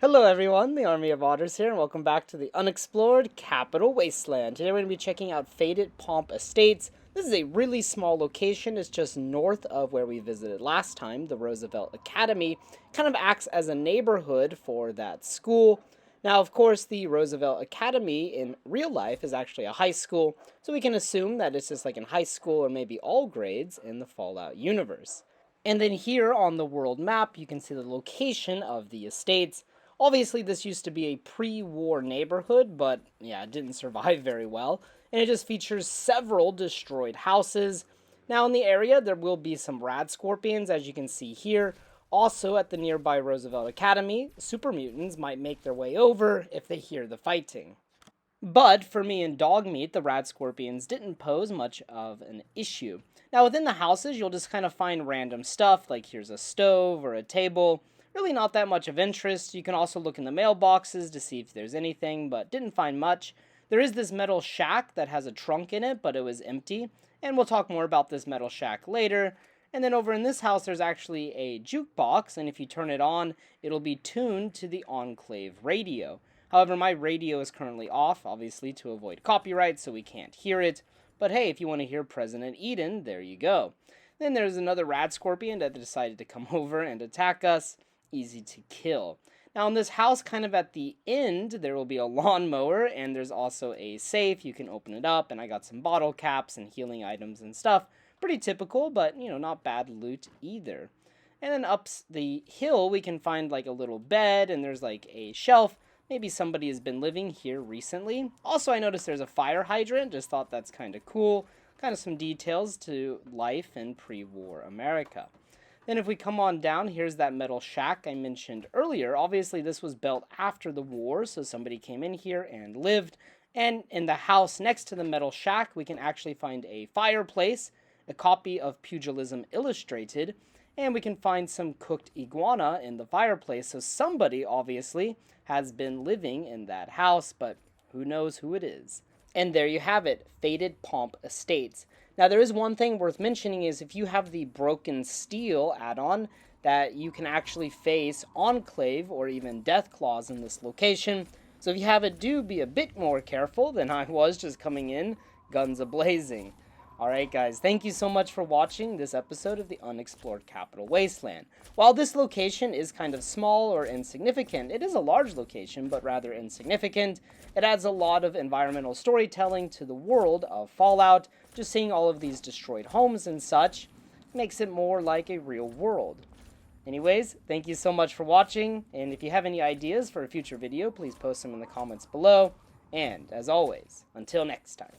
Hello everyone, the Army of Otters here, and welcome back to the Unexplored Capital Wasteland. Today we're going to be checking out Faded Pomp Estates. This is a really small location. It's just north of where we visited last time, the Roosevelt Academy. Kind of acts as a neighborhood for that school. Now, of course, the Roosevelt Academy in real life is actually a high school, so we can assume that it's just like in high school or maybe all grades in the Fallout universe. And then here on the world map, you can see the location of the estates. Obviously, this used to be a pre-war neighborhood, but yeah, it didn't survive very well, and it just features several destroyed houses. Now, in the area, there will be some rad scorpions, as you can see here. Also, at the nearby Roosevelt Academy, super mutants might make their way over if they hear the fighting. But for me and Dogmeat, the rad scorpions didn't pose much of an issue. Now, within the houses, you'll just kind of find random stuff, like here's a stove or a table. Really not that much of interest. You can also look in the mailboxes to see if there's anything, but didn't find much. There is this metal shack that has a trunk in it, but it was empty. And we'll talk more about this metal shack later. And then over in this house, there's actually a jukebox, and if you turn it on, it'll be tuned to the Enclave radio. However, my radio is currently off, obviously, to avoid copyright, so we can't hear it. But hey, if you want to hear President Eden, there you go. Then there's another rad scorpion that decided to come over and attack us. Easy to kill. Now in this house, kind of at the end, there will be a lawnmower, and there's also a safe. You can open it up, and I got some bottle caps and healing items and stuff. Pretty typical, but, not bad loot either. And then up the hill, we can find, like, a little bed, and there's, like, a shelf. Maybe somebody has been living here recently. Also, I noticed there's a fire hydrant. Just thought that's kind of cool. Kind of some details to life in pre-war America. Then if we come on down, here's that metal shack I mentioned earlier. Obviously, this was built after the war, so somebody came in here and lived. And in the house next to the metal shack, we can actually find a fireplace, a copy of Pugilism Illustrated, and we can find some cooked iguana in the fireplace. So somebody, obviously, has been living in that house, but who knows who it is. And there you have it, Faded Pomp Estates. Now, there is one thing worth mentioning is if you have the Broken Steel add-on, that you can actually face Enclave or even Death Claws in this location. So if you have it, do be a bit more careful than I was just coming in, guns a-blazing. Alright guys, thank you so much for watching this episode of the Unexplored Capital Wasteland. While this location is kind of small or insignificant, it is a large location, but rather insignificant. It adds a lot of environmental storytelling to the world of Fallout. Just seeing all of these destroyed homes and such makes it more like a real world. Anyways, thank you so much for watching, and if you have any ideas for a future video, please post them in the comments below. And, as always, until next time.